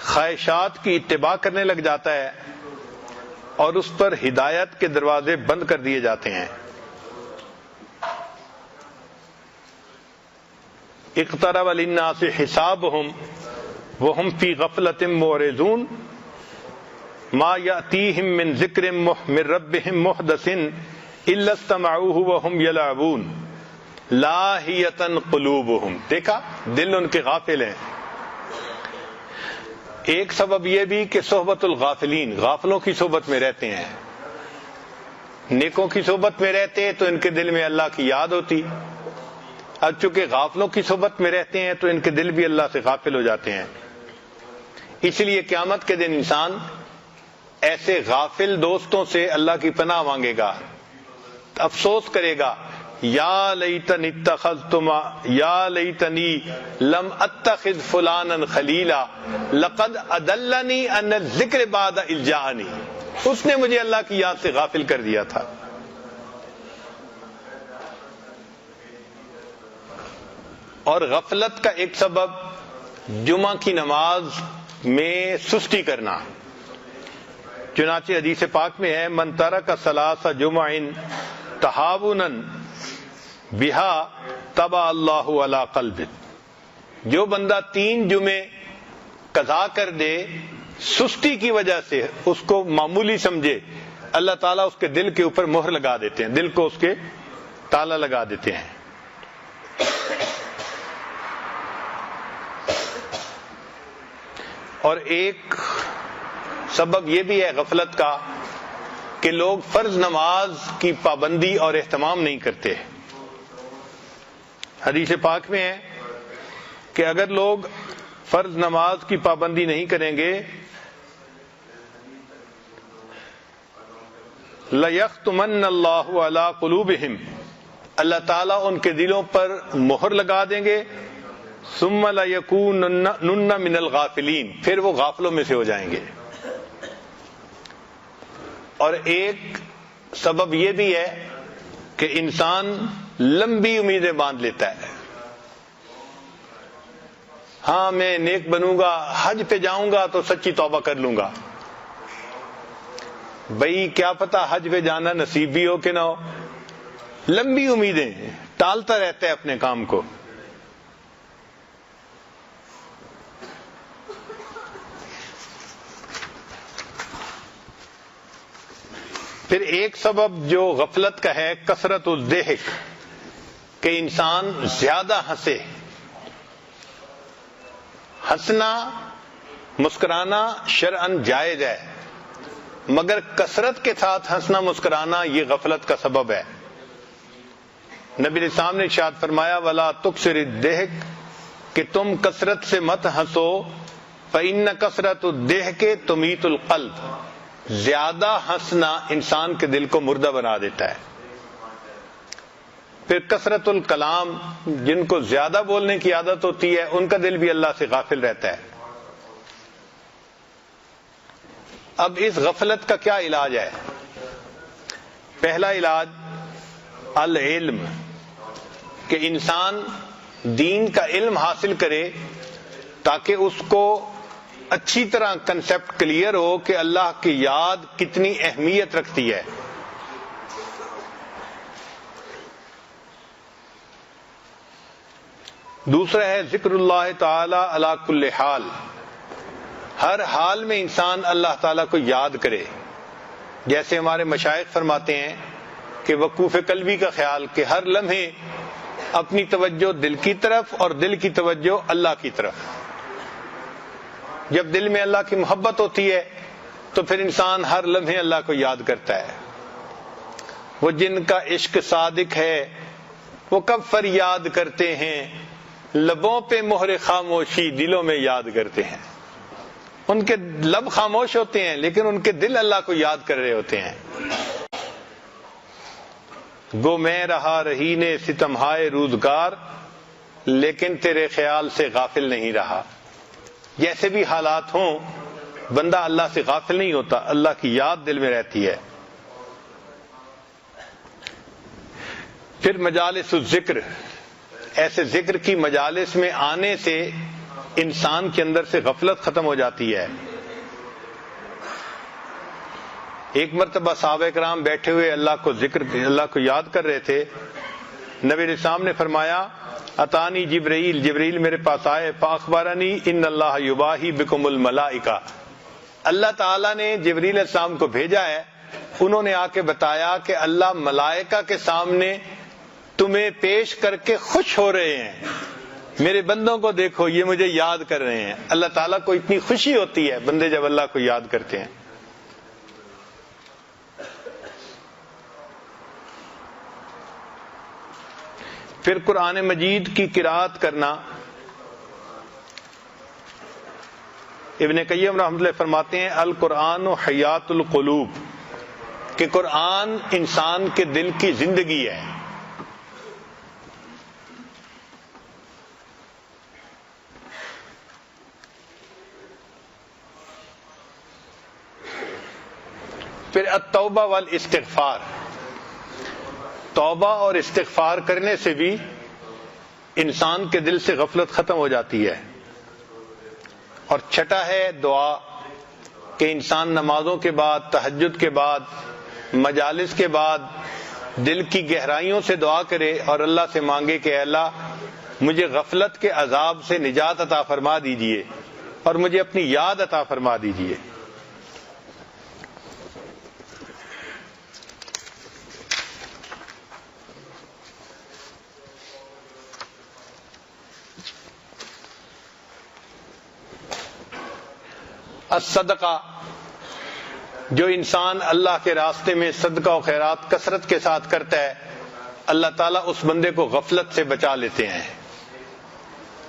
Speaker 1: خواہشات کی اتباع کرنے لگ جاتا ہے اور اس پر ہدایت کے دروازے بند کر دیے جاتے ہیں۔ اقترب للناس حسابهم وهم في غفلة معرضون ما يأتيهم من ذکر من ربهم محدث الا استمعوه وهم يلعبون لاهية قلوبهم، دیکھا دل ان کے غافل ہیں۔ ایک سبب یہ بھی کہ صحبت الغافلین، غافلوں کی صحبت میں رہتے ہیں، نیکوں کی صحبت میں رہتے تو ان کے دل میں اللہ کی یاد ہوتی، اب چونکہ غافلوں کی صحبت میں رہتے ہیں تو ان کے دل بھی اللہ سے غافل ہو جاتے ہیں۔ اس لیے قیامت کے دن انسان ایسے غافل دوستوں سے اللہ کی پناہ مانگے گا، افسوس کرے گا یا لیتنی لم اتخذ فلانا خلیلا لقد اضلنی عن الذکر بعد اذ جاءنی، اس نے مجھے اللہ کی یاد سے غافل کر دیا تھا۔ اور غفلت کا ایک سبب جمعہ کی نماز میں سستی کرنا، چنانچہ حدیث پاک میں ہے من ترک ثلاث جمع تہاونا بہا تبع اللہ علی قلبہ، جو بندہ 3 جمعے قضا کر دے سستی کی وجہ سے، اس کو معمولی سمجھے، اللہ تعالیٰ اس کے دل کے اوپر مہر لگا دیتے ہیں، دل کو اس کے تالا لگا دیتے ہیں۔ اور ایک سبب یہ بھی ہے غفلت کا کہ لوگ فرض نماز کی پابندی اور اہتمام نہیں کرتے۔ حدیث پاک میں ہے کہ اگر لوگ فرض نماز کی پابندی نہیں کریں گے لَيَخْتُمَنَّ اللَّهُ عَلَىٰ قُلُوبِهِمْ، اللہ تعالیٰ ان کے دلوں پر مہر لگا دیں گے، ثُمَّ لَيَكُونُنَّ مِنَ الْغَافِلِينَ، پھر وہ غافلوں میں سے ہو جائیں گے۔ اور ایک سبب یہ بھی ہے کہ انسان لمبی امیدیں باندھ لیتا ہے، ہاں میں نیک بنوں گا، حج پہ جاؤں گا تو سچی توبہ کر لوں گا۔ بھئی کیا پتا حج پہ جانا نصیب بھی ہو کہ نہ ہو، لمبی امیدیں، ٹالتا رہتا ہے اپنے کام کو۔ پھر ایک سبب جو غفلت کا ہے کثرت الضحک، کہ انسان زیادہ ہنسے۔ ہنسنا، مسکرانا شرعاً جائز ہے، مگر کثرت کے ساتھ ہنسنا مسکرانا یہ غفلت کا سبب ہے۔ نبی علیہ السلام نے ارشاد فرمایا وَلَا تُكْثِرِ الضَّحِكَ، کہ تم کثرت سے مت ہنسو، فَإِنَّ كَثْرَةَ الضَّحِكِ تُمِيتُ الْقَلْبَ، زیادہ ہنسنا انسان کے دل کو مردہ بنا دیتا ہے۔ پھر کثرت الکلام، جن کو زیادہ بولنے کی عادت ہوتی ہے ان کا دل بھی اللہ سے غافل رہتا ہے۔ اب اس غفلت کا کیا علاج ہے؟ پہلا علاج العلم، کہ انسان دین کا علم حاصل کرے تاکہ اس کو اچھی طرح کنسپٹ کلیئر ہو کہ اللہ کی یاد کتنی اہمیت رکھتی ہے۔ دوسرا ہے ذکر اللہ تعالی علی کل حال، ہر حال میں انسان اللہ تعالیٰ کو یاد کرے۔ جیسے ہمارے مشائخ فرماتے ہیں کہ وقوف قلبی کا خیال، کہ ہر لمحے اپنی توجہ دل کی طرف اور دل کی توجہ اللہ کی طرف. جب دل میں اللہ کی محبت ہوتی ہے تو پھر انسان ہر لمحے اللہ کو یاد کرتا ہے. وہ جن کا عشق صادق ہے وہ کب فریاد کرتے ہیں، لبوں پہ مہر خاموشی دلوں میں یاد کرتے ہیں. ان کے لب خاموش ہوتے ہیں لیکن ان کے دل اللہ کو یاد کر رہے ہوتے ہیں. گو میں رہا رہی نے ستمہائے روزگار، لیکن تیرے خیال سے غافل نہیں رہا. جیسے بھی حالات ہوں بندہ اللہ سے غافل نہیں ہوتا، اللہ کی یاد دل میں رہتی ہے. پھر مجالس الذکر، ایسے ذکر کی مجالس میں آنے سے انسان کے اندر سے غفلت ختم ہو جاتی ہے. ایک مرتبہ صحابہ کرام بیٹھے ہوئے اللہ کو یاد کر رہے تھے. نبی علیہ السلام نے فرمایا اتانی جبرائیل میرے پاس آئے، فاخبرنی ان اللہ یباہی بکم الملائکہ، اللہ تعالیٰ نے جبرائیل علیہ السلام کو بھیجا ہے، انہوں نے آ کے بتایا کہ اللہ ملائکہ کے سامنے تمہیں پیش کر کے خوش ہو رہے ہیں. میرے بندوں کو دیکھو، یہ مجھے یاد کر رہے ہیں. اللہ تعالیٰ کو اتنی خوشی ہوتی ہے بندے جب اللہ کو یاد کرتے ہیں. پھر قرآن مجید کی قرأت کرنا. ابن قیم رحمۃ اللہ فرماتے ہیں القرآن حیات القلوب، کہ قرآن انسان کے دل کی زندگی ہے. پھر التوبہ والاستغفار، توبہ اور استغفار کرنے سے بھی انسان کے دل سے غفلت ختم ہو جاتی ہے. اور چھٹا ہے دعا، کہ انسان نمازوں کے بعد، تہجد کے بعد، مجالس کے بعد دل کی گہرائیوں سے دعا کرے اور اللہ سے مانگے کہ اے اللہ مجھے غفلت کے عذاب سے نجات عطا فرما دیجئے اور مجھے اپنی یاد عطا فرما دیجئے. الصدقہ، جو انسان اللہ کے راستے میں صدقہ و خیرات کثرت کے ساتھ کرتا ہے اللہ تعالیٰ اس بندے کو غفلت سے بچا لیتے ہیں.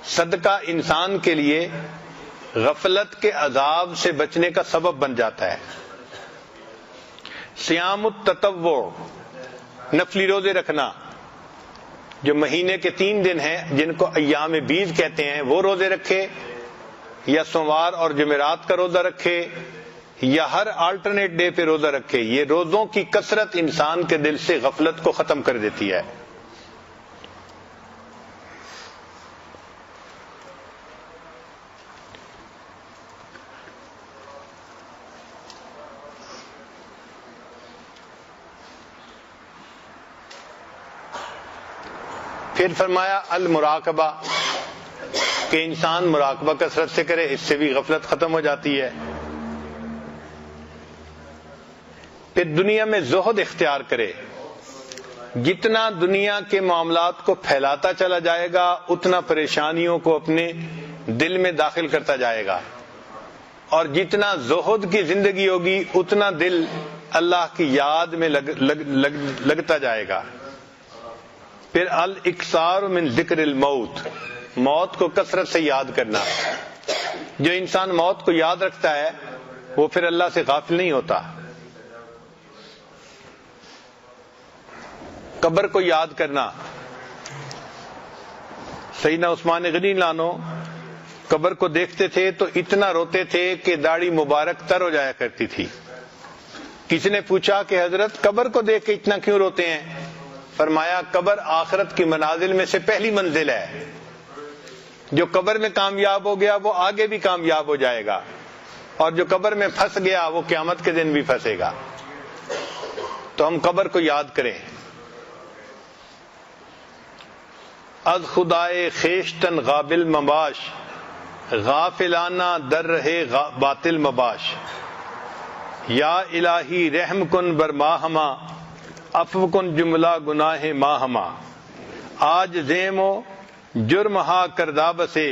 Speaker 1: صدقہ انسان کے لیے غفلت کے عذاب سے بچنے کا سبب بن جاتا ہے. صیام التطوع، نفلی روزے رکھنا، جو مہینے کے 3 دن ہیں جن کو ایام بیض کہتے ہیں، وہ روزے رکھے، یا سوموار اور جمعرات کا روزہ رکھے، یا ہر آلٹرنیٹ ڈے پہ روزہ رکھے. یہ روزوں کی کثرت انسان کے دل سے غفلت کو ختم کر دیتی ہے. پھر فرمایا المراقبہ، کہ انسان مراقبہ کثرت سے کرے، اس سے بھی غفلت ختم ہو جاتی ہے. پھر دنیا میں زہد اختیار کرے. جتنا دنیا کے معاملات کو پھیلاتا چلا جائے گا اتنا پریشانیوں کو اپنے دل میں داخل کرتا جائے گا، اور جتنا زہد کی زندگی ہوگی اتنا دل اللہ کی یاد میں لگتا جائے گا. پھر الاکثار من ذکر الموت، موت کو کثرت سے یاد کرنا. جو انسان موت کو یاد رکھتا ہے وہ پھر اللہ سے غافل نہیں ہوتا. قبر کو یاد کرنا. سیدنا عثمان غنی لانو قبر کو دیکھتے تھے تو اتنا روتے تھے کہ داڑھی مبارک تر ہو جایا کرتی تھی. کسی نے پوچھا کہ حضرت قبر کو دیکھ کے اتنا کیوں روتے ہیں؟ فرمایا قبر آخرت کی منازل میں سے پہلی منزل ہے. جو قبر میں کامیاب ہو گیا وہ آگے بھی کامیاب ہو جائے گا، اور جو قبر میں پھنس گیا وہ قیامت کے دن بھی پھنسے گا. تو ہم قبر کو یاد کریں. از خدائے خیشتن غابل مباش، غافلانہ در رہے باطل مباش. یا الہی رحم کن بر ماہما، عفو کن جملہ گناہ ما ہما، آج زیم و جرم ہا کرداب سے،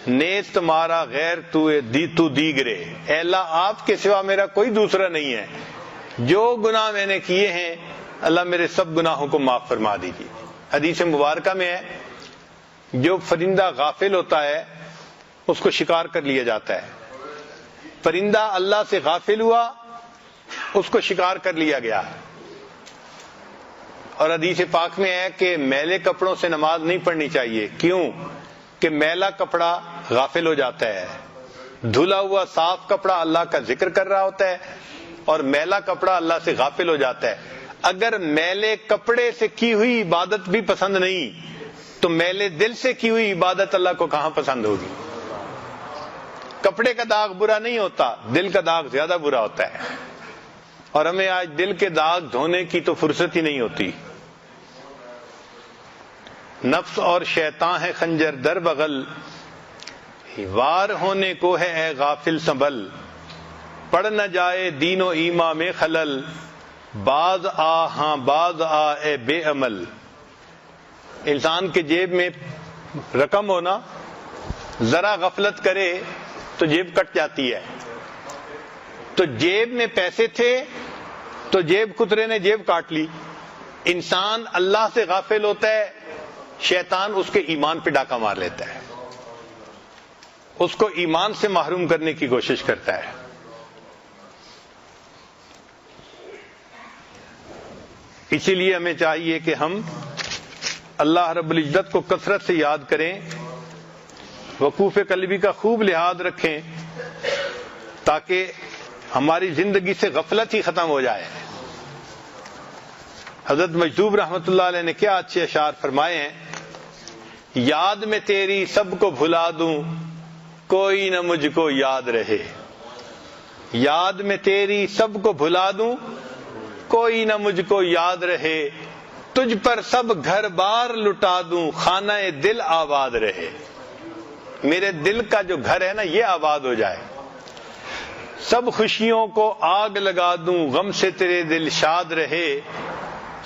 Speaker 1: نیست مارا غیر تو دیگرے۔ اے اللہ آپ کے سوا میرا کوئی دوسرا نہیں ہے، جو گناہ میں نے کیے ہیں اللہ میرے سب گناہوں کو معاف فرما دیجیے۔ حدیث مبارکہ میں ہے جو پرندہ غافل ہوتا ہے اس کو شکار کر لیا جاتا ہے، پرندہ اللہ سے غافل ہوا اس کو شکار کر لیا گیا۔ اور حدیث پاک میں ہے کہ میلے کپڑوں سے نماز نہیں پڑھنی چاہیے، کیوں کہ میلا کپڑا غافل ہو جاتا ہے، دھلا ہوا صاف کپڑا اللہ کا ذکر کر رہا ہوتا ہے اور میلا کپڑا اللہ سے غافل ہو جاتا ہے۔ اگر میلے کپڑے سے کی ہوئی عبادت بھی پسند نہیں تو میلے دل سے کی ہوئی عبادت اللہ کو کہاں پسند ہوگی؟ کپڑے کا داغ برا نہیں ہوتا، دل کا داغ زیادہ برا ہوتا ہے، اور ہمیں آج دل کے داغ دھونے کی تو فرصت ہی نہیں ہوتی۔ نفس اور شیطان ہے خنجر در بغل، وار ہونے کو ہے اے غافل سنبھل، پڑ نہ جائے دین و ایمان میں خلل، باز آ ہاں باز آ اے بے عمل۔ انسان کے جیب میں رقم ہونا، ذرا غفلت کرے تو جیب کٹ جاتی ہے، تو جیب میں پیسے تھے تو جیب کترے نے جیب کاٹ لی۔ انسان اللہ سے غافل ہوتا ہے، شیطان اس کے ایمان پہ ڈاکہ مار لیتا ہے، اس کو ایمان سے محروم کرنے کی کوشش کرتا ہے۔ اسی لیے ہمیں چاہیے کہ ہم اللہ رب العزت کو کثرت سے یاد کریں، وقوف قلبی کا خوب لحاظ رکھیں تاکہ ہماری زندگی سے غفلت ہی ختم ہو جائے۔ حضرت مجذوب رحمۃ اللہ علیہ نے کیا اچھے اشعار فرمائے ہیں، یاد میں تیری سب کو بھلا دوں کوئی نہ مجھ کو یاد رہے، یاد میں تیری سب کو بھلا دوں کوئی نہ مجھ کو یاد رہے، تجھ پر سب گھر بار لٹا دوں خانہ دل آباد رہے۔ میرے دل کا جو گھر ہے نا یہ آباد ہو جائے، سب خوشیوں کو آگ لگا دوں غم سے تیرے دل شاد رہے،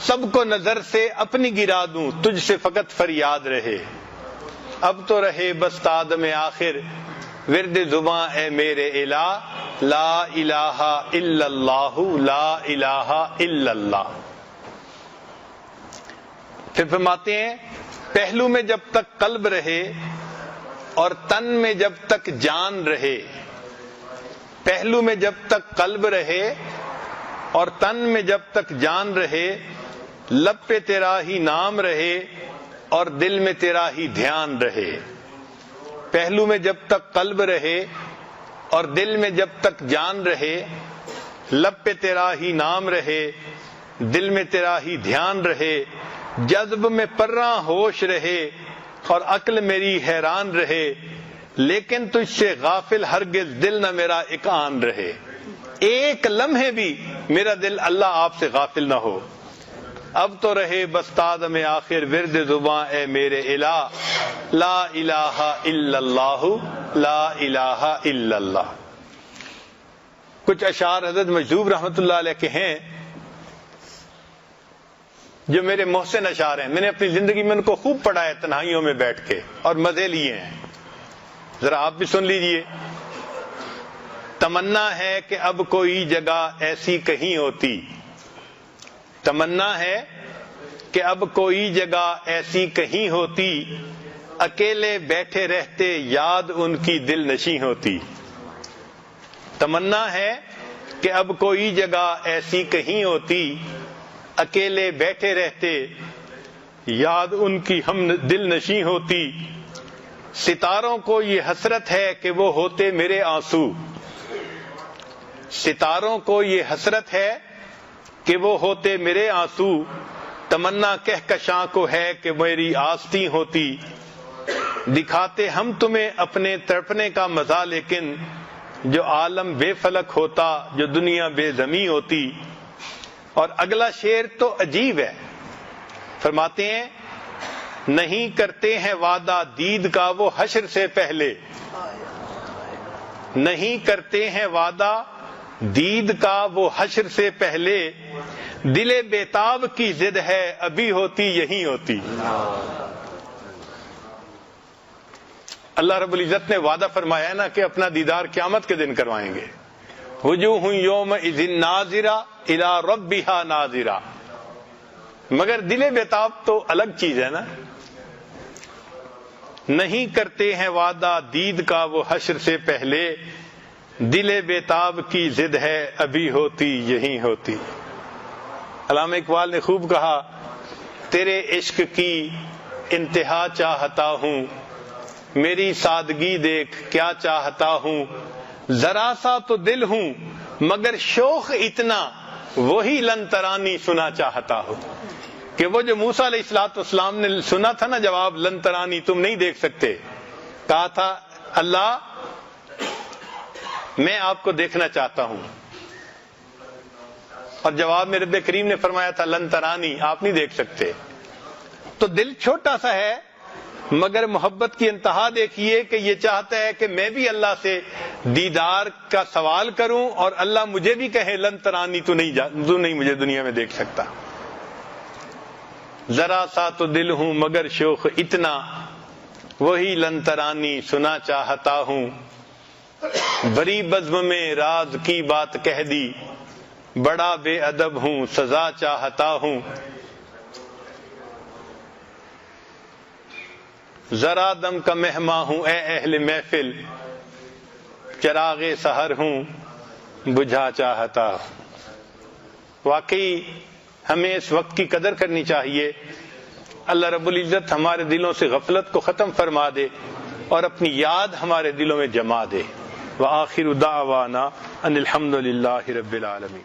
Speaker 1: سب کو نظر سے اپنی گرا دوں تجھ سے فقط فریاد رہے، اب تو رہے بس تادم آخر ورد زباں اے میرے الہ، لا الہ الا اللہ لا الہ الا اللہ۔ پھر فرماتے ہیں پہلو میں جب تک قلب رہے اور تن میں جب تک جان رہے، پہلو میں جب تک قلب رہے اور تن میں جب تک جان رہے، لب پہ تیرا ہی نام رہے اور دل میں تیرا ہی دھیان رہے۔ پہلو میں جب تک قلب رہے اور دل میں جب تک جان رہے، لب پہ تیرا ہی نام رہے دل میں تیرا ہی دھیان رہے، جذب میں پراں ہوش رہے اور عقل میری حیران رہے، لیکن تجھ سے غافل ہرگز دل نہ میرا ایک آن رہے۔ ایک لمحے بھی میرا دل اللہ آپ سے غافل نہ ہو، اب تو رہے بس تادم آخر ورد زباں اے میرے الہ، لا الہ الا اللہ لا الہ الا اللہ۔ کچھ اشعار حضرت مجذوب رحمۃ اللہ علیہ کے ہیں جو میرے محسن اشعار ہیں، میں نے اپنی زندگی میں ان کو خوب پڑھا ہے تنہائیوں میں بیٹھ کے اور مزے لیے ہیں، ذرا آپ بھی سن لیجئے۔ تمنا ہے کہ اب کوئی جگہ ایسی کہیں ہوتی، تمنا ہے کہ اب کوئی جگہ ایسی کہیں ہوتی، اکیلے بیٹھے رہتے یاد ان کی دل نشیں ہوتی۔ تمنا ہے کہ اب کوئی جگہ ایسی کہیں ہوتی، اکیلے بیٹھے رہتے یاد ان کی ہم دل نشیں ہوتی، ستاروں کو یہ حسرت ہے کہ وہ ہوتے میرے آنسو، ستاروں کو یہ حسرت ہے کہ وہ ہوتے میرے آنسو، تمنا کہکشاں کو ہے کہ میری آستی ہوتی، دکھاتے ہم تمہیں اپنے تڑپنے کا مزہ لیکن جو عالم بے فلک ہوتا جو دنیا بے زمیں ہوتی۔ اور اگلا شعر تو عجیب ہے، فرماتے ہیں نہیں کرتے ہیں وعدہ دید کا وہ حشر سے پہلے، نہیں کرتے ہیں وعدہ دید کا وہ حشر سے پہلے، دل بیتاب کی ضد ہے ابھی ہوتی یہی ہوتی. اللہ رب العزت نے وعدہ فرمایا ہے نا کہ اپنا دیدار قیامت کے دن کروائیں گے. وجوہ یومئذ ناظرہ الی ربہا ناظرہ. مگر دل بیتاب تو الگ چیز ہے نا. نہیں کرتے ہیں وعدہ دید کا وہ حشر سے پہلے, دل بیتاب کی ضد ہے ابھی ہوتی یہی ہوتی. علامہ اقبال نے خوب کہا, تیرے عشق کی انتہا چاہتا ہوں, میری سادگی دیکھ کیا چاہتا ہوں, ذرا سا تو دل ہوں مگر شوق اتنا, وہی لن ترانی سنا چاہتا ہوں. کہ وہ جو موسیٰ علیہ الصلوۃ والسلام نے سنا تھا نا جواب, لن ترانی تم نہیں دیکھ سکتے, کہا تھا اللہ میں آپ کو دیکھنا چاہتا ہوں, اور جواب میں رب کریم نے فرمایا تھا لن ترانی, آپ نہیں دیکھ سکتے. تو دل چھوٹا سا ہے مگر محبت کی انتہا دیکھیے کہ یہ چاہتا ہے کہ میں بھی اللہ سے دیدار کا سوال کروں اور اللہ مجھے بھی کہے لن ترانی, تو نہیں مجھے دنیا میں دیکھ سکتا. ذرا سا تو دل ہوں مگر شوق اتنا, وہی لن ترانی سنا چاہتا ہوں. بری بزم میں راز کی بات کہہ دی, بڑا بے ادب ہوں سزا چاہتا ہوں. ذرا دم کا مہماں ہوں اے اہل محفل, چراغ سحر ہوں بجھا چاہتا ہوں. واقعی ہمیں اس وقت کی قدر کرنی چاہیے. اللہ رب العزت ہمارے دلوں سے غفلت کو ختم فرما دے اور اپنی یاد ہمارے دلوں میں جما دے. وآخر دعوانا ان الحمد للہ رب العالمین.